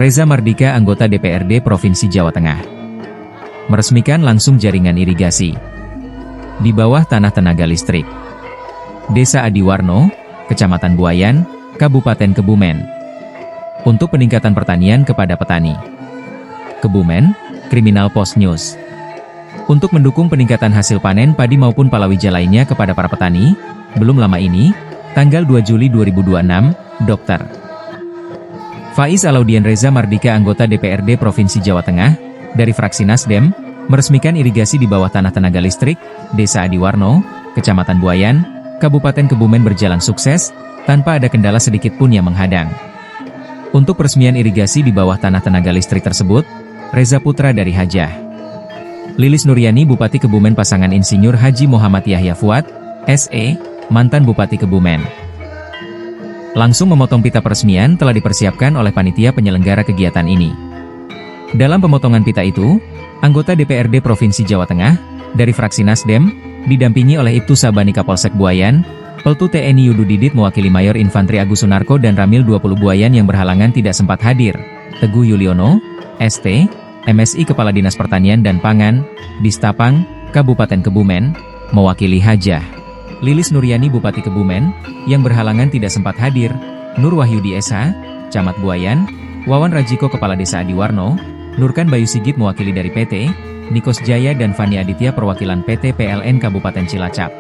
Reza Mardika, anggota DPRD Provinsi Jawa Tengah, meresmikan langsung jaringan irigasi di bawah tanah tenaga listrik Desa Adiwarno, Kecamatan Buayan, Kabupaten Kebumen, untuk peningkatan pertanian kepada petani. Kebumen, Kriminal Post News. Untuk mendukung peningkatan hasil panen padi maupun palawija lainnya kepada para petani, belum lama ini, tanggal 2 Juli 2026, Dr. Faiz Alauddin Reza Mardika, anggota DPRD Provinsi Jawa Tengah, dari fraksi Nasdem, meresmikan irigasi di bawah tanah tenaga listrik Desa Adiwarno, Kecamatan Buayan, Kabupaten Kebumen berjalan sukses, tanpa ada kendala sedikit pun yang menghadang. Untuk peresmian irigasi di bawah tanah tenaga listrik tersebut, Reza Putra dari Hajah Lilis Nuryani, Bupati Kebumen, pasangan Insinyur Haji Muhammad Yahya Fuad, SE, mantan Bupati Kebumen, langsung memotong pita peresmian telah dipersiapkan oleh panitia penyelenggara kegiatan ini. Dalam pemotongan pita itu, anggota DPRD Provinsi Jawa Tengah, dari fraksi Nasdem, didampingi oleh Ibtu Sabani Kapolsek Buayan, Peltu TNI Yudu Didit mewakili Mayor Infantri Agus Sunarko dan Ramil 20 Buayan yang berhalangan tidak sempat hadir, Teguh Yuliono, ST, MSI Kepala Dinas Pertanian dan Pangan, Distapang, Kabupaten Kebumen, mewakili Hajah Lilis Nuryani Bupati Kebumen, yang berhalangan tidak sempat hadir, Nur Wahyudi SH, Camat Buayan, Wawan Rajiko Kepala Desa Adiwarno, Nurkan Bayu Sigit mewakili dari PT, Nikos Jaya dan Fani Aditya perwakilan PT PLN Kabupaten Cilacap.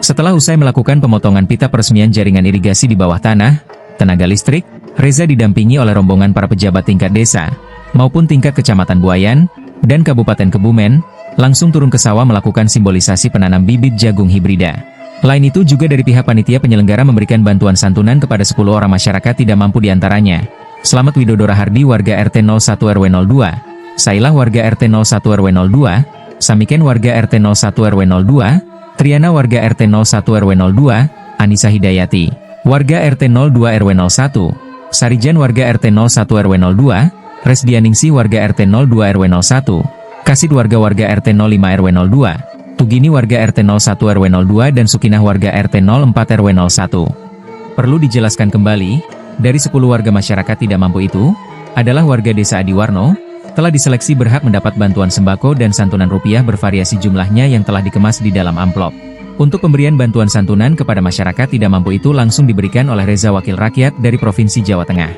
Setelah usai melakukan pemotongan pita peresmian jaringan irigasi di bawah tanah, tenaga listrik, Reza didampingi oleh rombongan para pejabat tingkat desa, maupun tingkat Kecamatan Buayan, dan Kabupaten Kebumen, langsung turun ke sawah melakukan simbolisasi penanam bibit jagung hibrida. Lain itu juga dari pihak panitia penyelenggara memberikan bantuan santunan kepada 10 orang masyarakat tidak mampu diantaranya. Slamet Widodo Rahardi warga RT 01 RW 02, Sailah warga RT 01 RW 02, Samiken warga RT 01 RW 02, Triana warga RT 01 RW 02, Anissa Hidayati warga RT 02 RW 01, Sarijan warga RT 01 RW 02, Resdianingsi warga RT 02 RW 01, Kasid warga RT 05 RW 02, Tugini warga RT 01 RW 02 dan Sukinah warga RT 04 RW 01. Perlu dijelaskan kembali, dari 10 warga masyarakat tidak mampu itu, adalah warga Desa Adiwarno, telah diseleksi berhak mendapat bantuan sembako dan santunan rupiah bervariasi jumlahnya yang telah dikemas di dalam amplop. Untuk pemberian bantuan santunan kepada masyarakat tidak mampu itu langsung diberikan oleh Reza Wakil Rakyat dari Provinsi Jawa Tengah.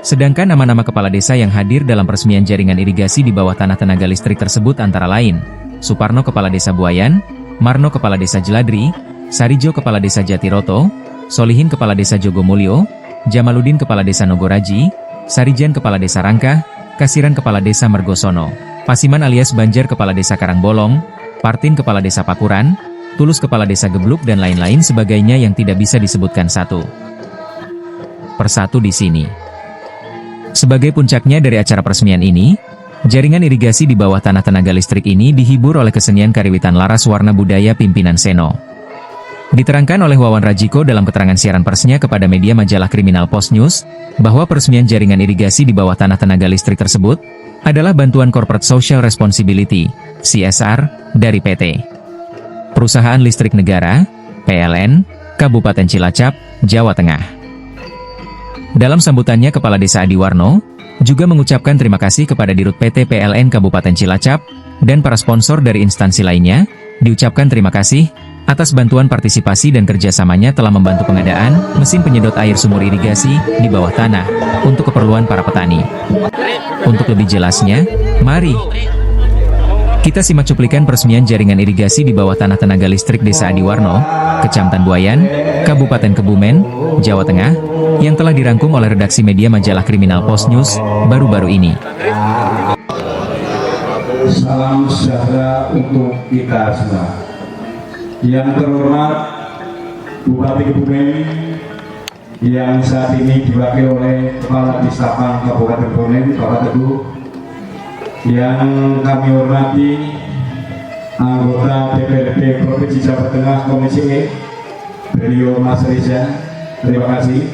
Sedangkan nama-nama kepala desa yang hadir dalam peresmian jaringan irigasi di bawah tanah tenaga listrik tersebut antara lain, Suparno Kepala Desa Buayan, Marno Kepala Desa Jeladri, Sarijo Kepala Desa Jatiroto, Solihin Kepala Desa Jogomulyo, Jamaluddin Kepala Desa Nogoraji, Sarijan Kepala Desa Rangkah, Kasiran Kepala Desa Mergosono, Pasiman alias Banjar Kepala Desa Karangbolong, Partin Kepala Desa Pakuran, Tulus Kepala Desa Gebluk dan lain-lain sebagainya yang tidak bisa disebutkan satu persatu di sini. Sebagai puncaknya dari acara peresmian ini, jaringan irigasi di bawah tanah tenaga listrik ini dihibur oleh kesenian kariwitan laras warna budaya pimpinan Seno. Diterangkan oleh Wawan Rajiko dalam keterangan siaran persnya kepada media majalah Kriminal Post News, bahwa peresmian jaringan irigasi di bawah tanah tenaga listrik tersebut adalah bantuan Corporate Social Responsibility, CSR, dari PT Perusahaan Listrik Negara, PLN, Kabupaten Cilacap, Jawa Tengah. Dalam sambutannya Kepala Desa Adiwarno juga mengucapkan terima kasih kepada Dirut PT PLN Kabupaten Cilacap, dan para sponsor dari instansi lainnya, diucapkan terima kasih atas bantuan partisipasi dan kerjasamanya telah membantu pengadaan mesin penyedot air sumur irigasi di bawah tanah untuk keperluan para petani. Untuk lebih jelasnya, mari kita simak cuplikan peresmian jaringan irigasi di bawah tanah tenaga listrik Desa Adiwarno, Kecamatan Buayan, Kabupaten Kebumen, Jawa Tengah, yang telah dirangkum oleh redaksi media majalah Kriminal Post News baru-baru ini. Salam sejahtera untuk kita semua. Yang terhormat Bupati Kebumen yang saat ini diwakili oleh Kepala Distapang Kabupaten Kebumen, Bapak Teguh, yang kami hormati anggota DPRD Provinsi Jawa Tengah Komisi E, beliau Mas Reza, terima kasih.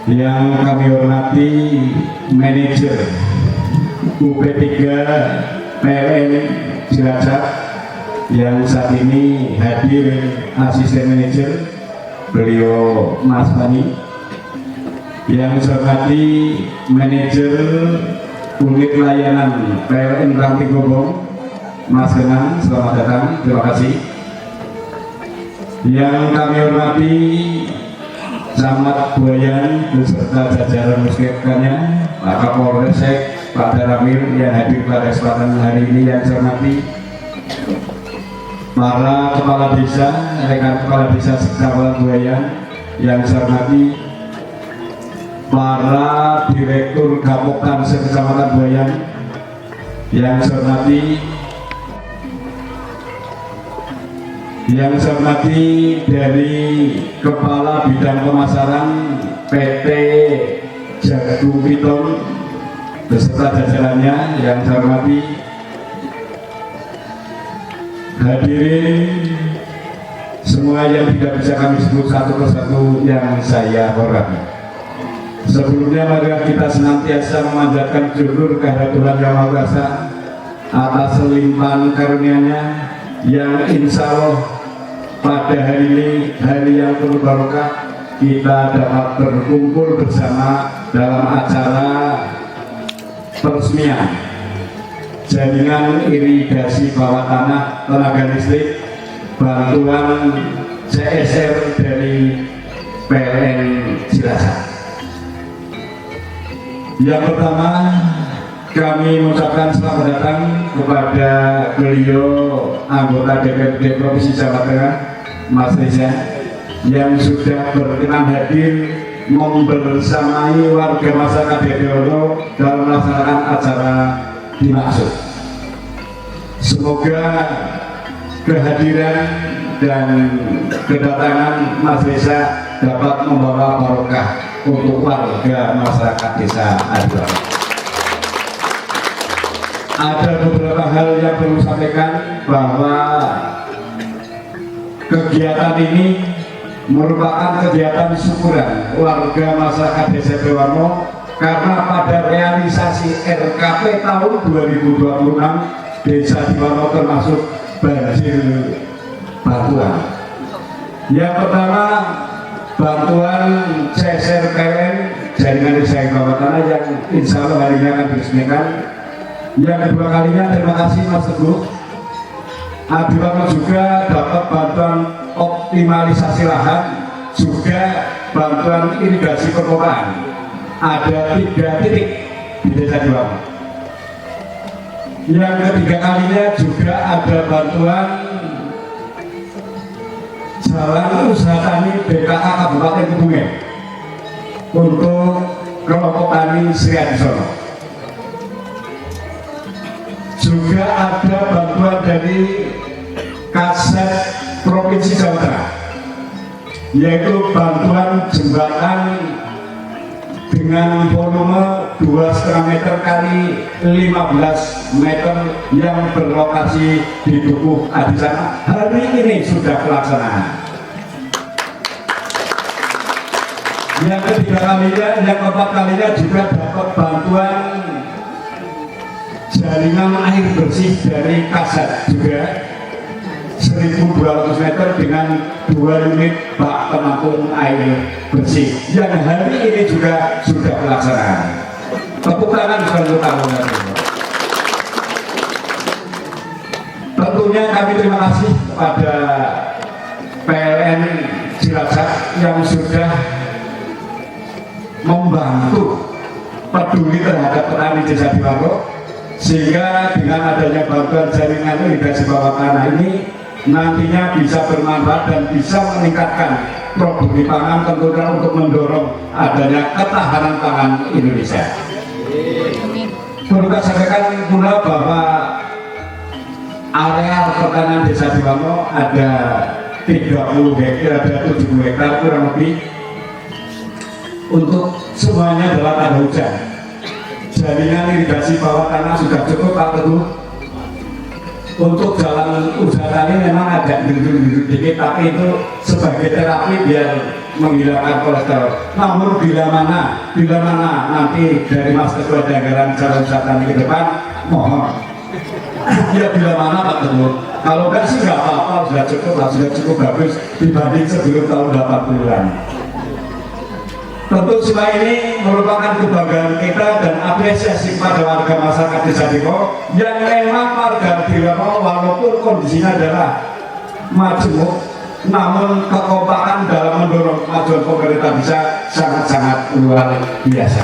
Yang kami hormati manajer UP3 PLN Cilacap yang saat ini hadir asisten manajer, beliau Mas Fani. yang saya hormati manajer unit layanan PLN Ranting Gobong, Mas Genang, selamat datang, terima kasih. Yang kami hormati Camat Buayan beserta jajaran muslimannya, Pak Kapolresek, Pak Daramil yang hadir pada kesempatan hari ini, yang saya hormati para kepala desa, rekan kepala desa Sekecamatan Buayan, yang saya hormati para direktur Gapoktan Sekecamatan Buayan, yang saya hormati dari Kepala Bidang Pemasaran PT Jagu Piton beserta jajarannya, yang saya hormati hadirin semua yang tidak bisa kami sebut satu persatu yang saya hormati. Sebelumnya mari kita senantiasa memanjatkan syukur kehadirat Tuhan Yang Maha Kuasa atas limpahan karunia-Nya yang insya Allah pada hari ini, hari yang penuh barokah, kita dapat berkumpul bersama dalam acara peresmian jaringan irigasi bawah tanah tenaga listrik bantuan CSR dari PLN Cilacap. Yang pertama, kami mengucapkan selamat datang kepada beliau anggota DPRD Provinsi Jawa Tengah, Mas Reza, yang sudah berkenan hadir membersamai warga masyarakat Dedewono dalam melaksanakan acara dimaksud. Semoga kehadiran dan kedatangan Mas Reza dapat membawa barokah untuk warga masyarakat desa Adiwarno. Ada beberapa hal yang perlu sampaikan, bahwa kegiatan ini merupakan kegiatan syukuran warga masyarakat desa Adiwarno karena pada realisasi RKP tahun 2026 desa Adiwarno termasuk banjir bantuan. Yang pertama, bantuan CSR PLN jaringan desa bawah tanah yang insya Allah hari ini akan diresmikan. Yang kedua kalinya, terima kasih Mas Teguh, Adiwarno juga dapat bantuan optimalisasi lahan, juga bantuan irigasi perkotaan. Ada 3 titik di desa Adiwarno. Yang ketiga kalinya juga ada bantuan jalan usaha tani BKA Kabupaten Kebumen untuk kelompok tani Sri Adisono. Juga ada bantuan dari Kasat Provinsi Jawa Tengah, yaitu bantuan jembatan dengan volume 2,5 meter kali 15 meter yang berlokasi di Dukuh Adisana. Hari ini sudah pelaksanaan. Yang ketiga kalinya, yang keempat kalinya juga dapat bantuan jaringan air bersih dari Kasat juga 1.200 meter dengan 2 unit bak penampung air bersih yang hari ini juga sudah pelaksanaan. Tepuk tangan untuk tamu. Tentunya kami terima kasih kepada PLN Cilacap yang sudah membantu peduli terhadap petani desa Adiwarno, sehingga dengan adanya bantuan jaringan irigasi bawah tanah ini nantinya bisa bermanfaat dan bisa meningkatkan produksi pangan, tentunya untuk mendorong adanya ketahanan pangan Indonesia. Perlu saya sampaikan pula bahwa area pertanian desa Adiwarno ada 30 hektar, ada 70 hektar kurang lebih, untuk semuanya adalah tanah hujan. Jaringan irigasi bawah tanah sudah cukup, Pak Teguh. Untuk jalan usaha tani memang agak gendut-gendut dikit, tapi itu sebagai terapi biar menghilangkan kolesterol. Namun bila mana nanti dari Mas Ketua Anggaran jalan usaha tani ke depan, mohon ya bila mana Pak Teguh. Kalau enggak sih nggak apa-apa, sudah cukup lah, sudah cukup bagus dibanding sebelum tahun 80-an. Tentu semua ini merupakan kebanggaan kita dan apresiasi pada warga masyarakat Desa Diko yang memang warga Diko walaupun kondisinya adalah majemuk, namun kekompakan dalam mendorong kemajuan pemerintah bisa sangat-sangat luar biasa.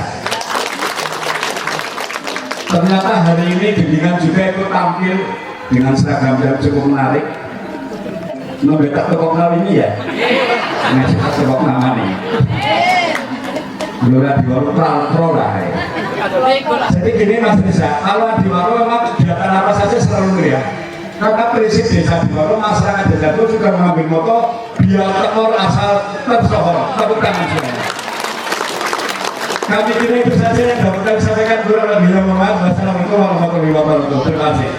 Ternyata hari ini bimbingan juga ikut tampil dengan seragam yang cukup menarik. Membeta tokok ini ya, ngasih tokok nama nih. Gelora Diwaro pro lah ya. Jadi gini Mas Desa, kalau Diwaro memang kegiatan apa saja selalu meriah. Karena prinsip Desa Diwaro, masyarakat desa itu juga mengambil moto biar tekor asal tersohor. Tepuk tangan semua. Kami kira itu saja yang dapat kami sampaikan. Kurang lebihnya mohon maaf. Wassalamualaikum warahmatullahi wabarakatuh. Terima kasih.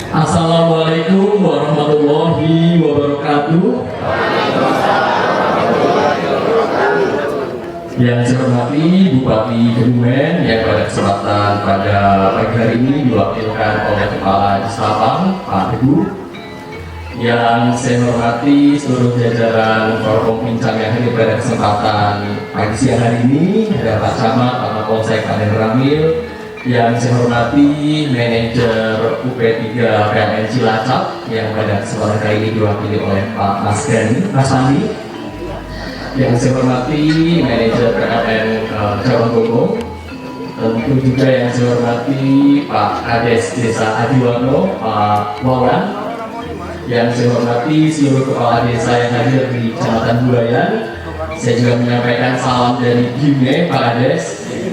Assalamualaikum warahmatullahi wabarakatuh. Yang saya hormati Bupati Kebumen yang pada kesempatan pada pagi hari ini diwakilkan oleh Kepala Dislapang Pak Teguh. Yang saya hormati seluruh jajaran Forkom Pincang yang hadir pada kesempatan pagi siang hari ini, ada Pak Camat, Pak Kapolsek, Pak Den Ramil. Yang saya hormati manajer UP3 PLN Cilacap yang pada kesempatan kali ini diwakili oleh Pak Mas Andi. Yang saya hormati manajer PLN Cabang Gonggong. Tentu juga yang saya hormati Pak Kades Desa Adiwarno, Pak Wawan. Yang saya hormati seluruh kepala desa yang hadir di Kecamatan Buayan. Saya juga menyampaikan salam dari Bime Pak Kades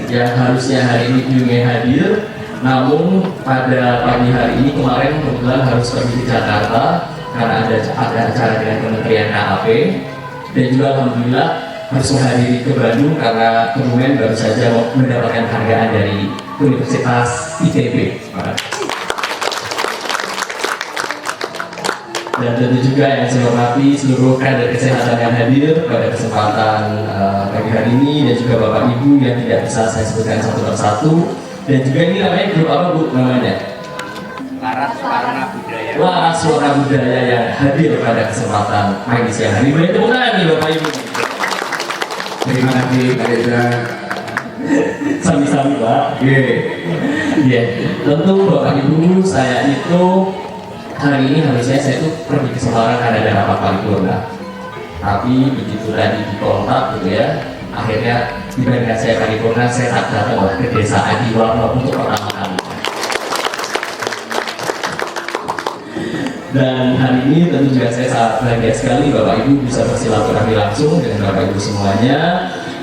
yang harusnya hari ini Bime hadir, namun pada pagi hari ini kemarin kebetulan harus pergi ke Jakarta karena ada acara dengan Kementerian KAP, dan juga alhamdulillah harus menghadiri ke Bandung karena Kebumen baru saja mendapatkan penghargaan dari Universitas ITB. Dan tentu juga yang saya hormati seluruh kader kesehatan yang hadir pada kesempatan pagi hari ini, dan juga Bapak Ibu yang tidak bisa saya sebutkan satu persatu. Dan juga ini namanya grup apa Bu namanya? Laras Warna Budaya. Laras Warna Budaya yang hadir pada kesempatan pagi siang hari. Boleh tepuk tangan nih Bapak Ibu. Terima kasih Pak Desa. Sami-sami Pak. Iya. Tentu Bapak Ibu, saya itu hari ini harusnya saya tuh pergi ke Semarang karena ada rapat paripurna, tapi begitu tadi di kontak gitu ya, akhirnya dibandingkan saya paripurna, saya tak datang ke Desa Adiwarno untuk pertama kali. Dan hari ini tentu juga saya sangat bahagia sekali Bapak Ibu bisa bersilaturahmi langsung dengan Bapak Ibu semuanya,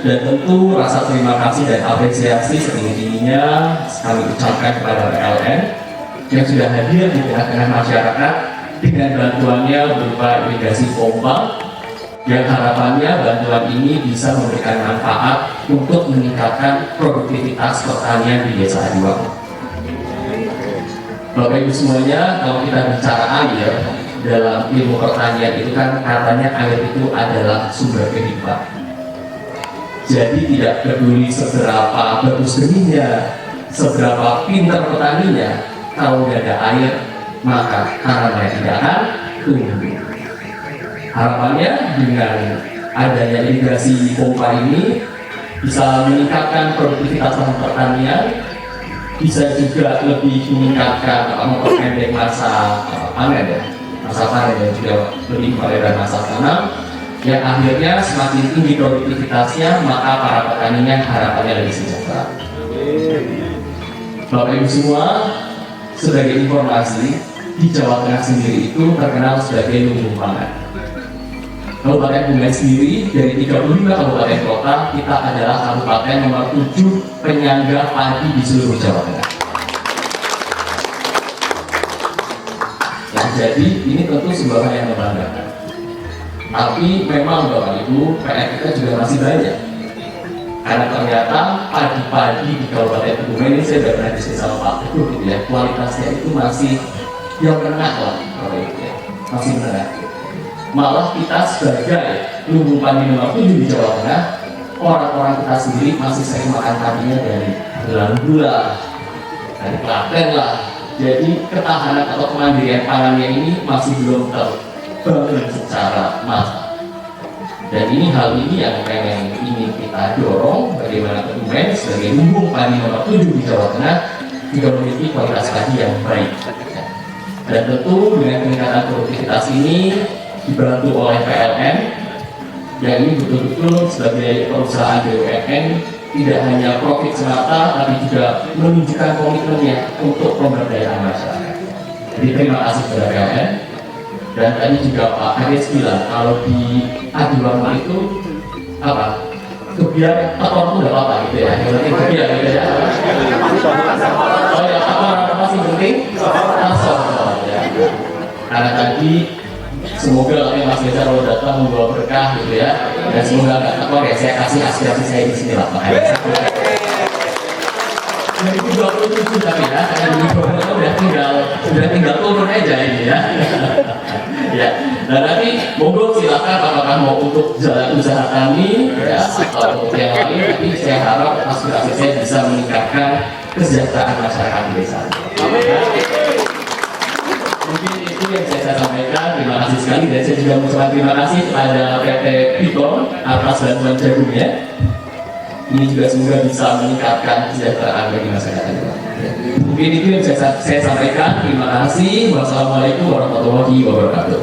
dan tentu rasa terima kasih dan apresiasi setinggi-tingginya kami ucapkan kepada PLN yang sudah hadir di tengah-tengah masyarakat dengan bantuannya berupa irigasi pompa, yang harapannya bantuan ini bisa memberikan manfaat untuk meningkatkan produktivitas pertanian di Desa Adiwarno. Bapak Ibu semuanya, kalau kita bicara air dalam ilmu pertanian itu kan katanya air itu adalah sumber kehidupan. Jadi tidak peduli seberapa bagus benihnya, seberapa pintar petaninya, kalau tidak ada air, maka tanamannya tidak akan tumbuh. Harapannya dengan adanya irigasi pompa ini bisa meningkatkan produktivitas lahan pertanian, bisa juga lebih meningkatkan atau memperpendek masa panen ya, masa panen, dan juga lebih kepada masa tanam, yang akhirnya semakin tinggi produktivitasnya, maka para petaninya harapannya lebih sejahtera. Bapak Ibu semua, sebagai informasi, di Jawa Tengah sendiri itu terkenal sebagai lumbung pangan. Kabupaten Kebumen sendiri dari 35 kabupaten kota, kita adalah kabupaten nomor 7 penyangga padi di seluruh Jawa Tengah. Nah, jadi ini tentu sebuah hal yang membanggakan. Tapi memang Bapak Ibu, PR kita juga masih banyak. Karena ternyata padi-padi di Kabupaten Kebumen ini saya sudah pernah diskusi sama Pak Teguh gitu ya, kualitasnya itu masih yang menengah lah, Bapak Ibu ya, masih menengah. Malah kita sebagai lumbung padi nomor 7 di Jawa Tengah, orang-orang kita sendiri masih sering makan padinya dari Belanggula, dari Klaten lah. Jadi ketahanan atau kemandirian pangannya ini masih belum terbangun secara massal. Dan hal ini yang ingin kita dorong, bagaimana Kebumen sebagai lumbung padi nomor 7 di Jawa Tengah juga memiliki kualitas padi yang baik. Dan tentu dengan peningkatan produktivitas ini dibantu oleh PLN, yang ini betul-betul sebagai perusahaan BUMN tidak hanya profit semata, tapi juga menunjukkan komitmennya untuk pemberdayaan masyarakat. Jadi terima kasih kepada PLN. Dan tadi juga Pak Kades bilang kalau di Adiwarno itu apa? Kebiar tekor itu udah apa gitu ya? Yang penting kebiar gitu ya. Oh ya, apa masih penting? Tasor ya. Karena tadi semoga Mas Desa kalau datang membawa berkah gitu ya. Dan semoga nggak tekor ya. Saya kasih aspirasi saya di sini lah Pak Kades. 2027 tapi ya, karena 2020 udah tinggal turun aja ini ya. Ya, dan nanti monggo silakan apakah mau untuk jalan usaha kami ya atau untuk yang lain, tapi saya harap aspirasi saya bisa meningkatkan kesejahteraan masyarakat di desa. Mungkin itu yang saya sampaikan. Terima kasih sekali, dan saya juga mengucapkan terima kasih kepada PT Piton atas bantuan jagungnya. Ini juga semoga bisa meningkatkan kesejahteraan bagi masyarakat. Mungkin itu yang saya sampaikan. Terima kasih. Wassalamualaikum warahmatullahi wabarakatuh.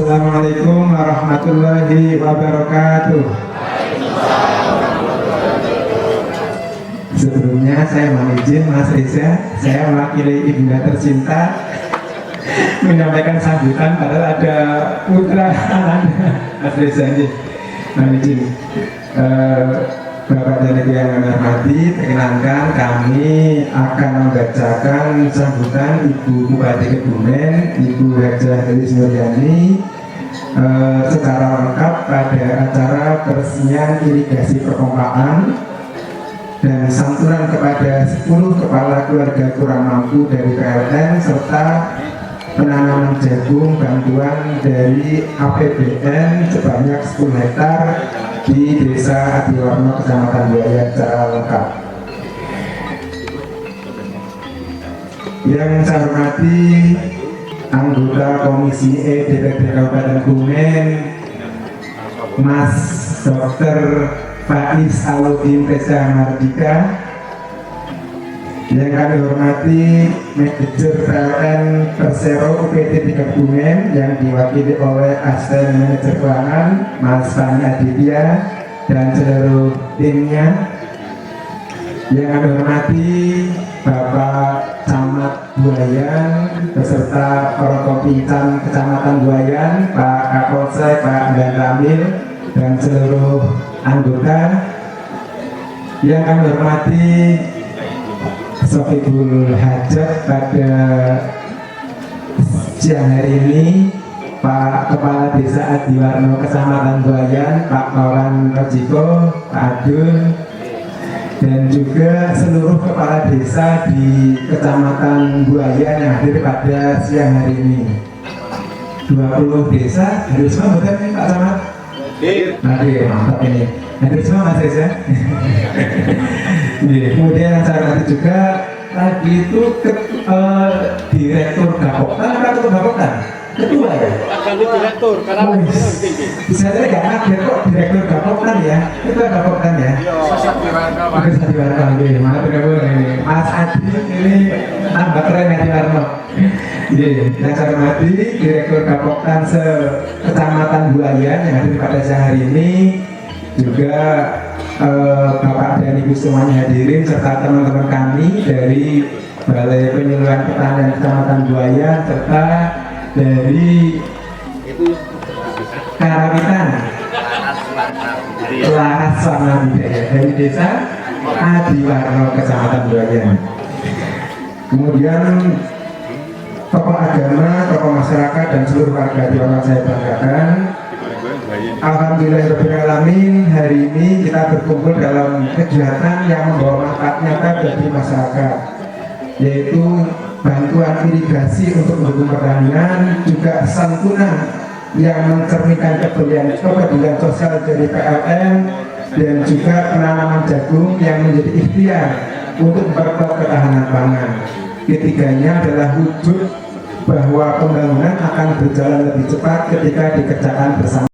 Assalamualaikum warahmatullahi wabarakatuh. Sebelumnya saya mohon izin Mas Reza, saya mewakili ibunda tercinta menyampaikan sambutan, padahal ada putra anaknya Mas Reza ini. Mohon izin. Bapak dan Ibu yang kami hormati, perkenankan kami akan membacakan sambutan Ibu Bupati Kebumen, Ibu Hajah Delis Nuryani secara lengkap pada acara peresmian irigasi perpompaan dan santunan kepada 10 kepala keluarga kurang mampu dari PLN serta penanaman jagung bantuan dari APBN sebanyak 10 hektar di Desa Adiwarno, Kecamatan Buaya secara lengkap. Yang saya hormati anggota Komisi E DPRD Kabupaten Kebumen, Mas Dr. Faiz Aludin Reza Mardika. Yang kami hormati Manajer PLN Persero UPT 3 Kebumen yang diwakili oleh Asisten Manajer Keuangan Mas Fani Aditya dan seluruh timnya. Yang kami hormati Bapak Camat Buayan beserta Forkopimcam Kecamatan Buayan, Pak Kapolsek, Pak Dan Ramil dan seluruh anggota. Yang kami hormati Sohibul Hajat pada siang hari ini, Pak Kepala Desa Adiwarno Kecamatan Buayan, Pak Kauran Rojiko, Pak Adun, dan juga seluruh kepala desa di Kecamatan Buayan yang hadir pada siang hari ini. 20 desa hadir semua, betul nih Pak Camat? Hadir, mantap ini. Hadir semua Mas Reza. Kemudian yang saya nanti juga tadi itu Direktur Gapoktan, ketua ya? Ganti direktur karena Saya nggak ngaget kok Direktur Gapoktan ya, ketua Gapoktan ya. Mungkin Sati Warno ini, mana bergabung ini Mas Adi ini tambah keren ya di Warno. Yang saya hormati Direktur Gapoktan Kecamatan Buayan yang hadir pada siang hari ini, juga Bapak dan Ibu semuanya hadirin serta teman-teman kami dari Balai Penyuluhan Pertanian Kecamatan Buayan serta dari Karawitan Laras Warna Budaya dari Desa Adiwarno Kecamatan Buayan. Kemudian tokoh agama, tokoh masyarakat dan seluruh warga Adiwarno saya banggakan. Alhamdulillahirrahmanirrahim, hari ini kita berkumpul dalam kegiatan yang membawa manfaat nyata bagi masyarakat, yaitu bantuan irigasi untuk mendukung pertanian, juga santunan yang mencerminkan kepedulian sosial dari PLN, dan juga penanaman jagung yang menjadi ikhtiar untuk memperkuat ketahanan pangan. Ketiganya adalah wujud bahwa pembangunan akan berjalan lebih cepat ketika dikerjakan bersama.